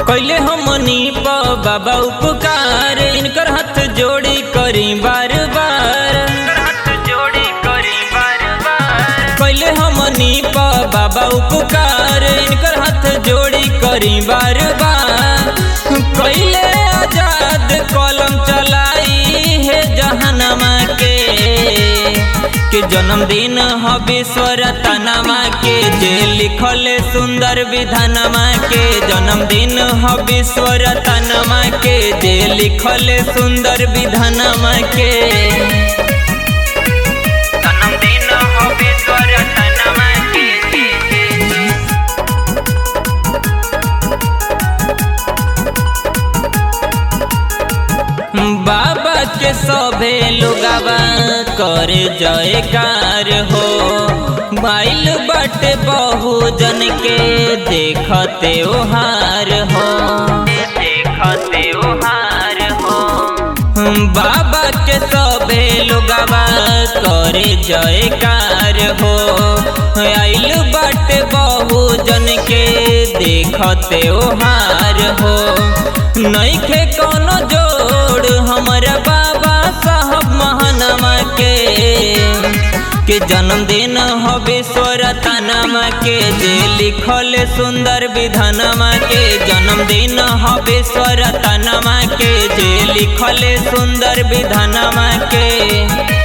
कैले हमनी प बाबा उपकार, इनकर हाथ जोड़ी करी बार बार। कैले हमनी प बाबा उपकार, इनकर हाथ जोड़ी करी बार बार। कैले आजाद कलम चलाई है जहनमा के जन्मदिन ह विश्वरतनमा के, जे लिखल सुंदर विधानमा के। जन्मदिन ह विश्वरतनमा के, जे लिखल सुंदर विधानमा के। जन्मदिन ह विश्वरतनमा के। बाबा के सभे लोगवा कर जयकार हो, माइल बाटे बहुजन के देखते ओहार हो, देखते ओहार हो। बाबा के सभे लोगवा कर जयकार हो, आइल बाटे बहुजन के देखते ओहार हो। नइखे कोनो जोड़ हमारा बाबा साहब महानमा के जन्मदिन ह विश्वरतनमा के, जे लिखल सुंदर विधानमा के। जन्मदिन ह विश्वरतनमा के, जे लिखल सुंदर विधानमा के।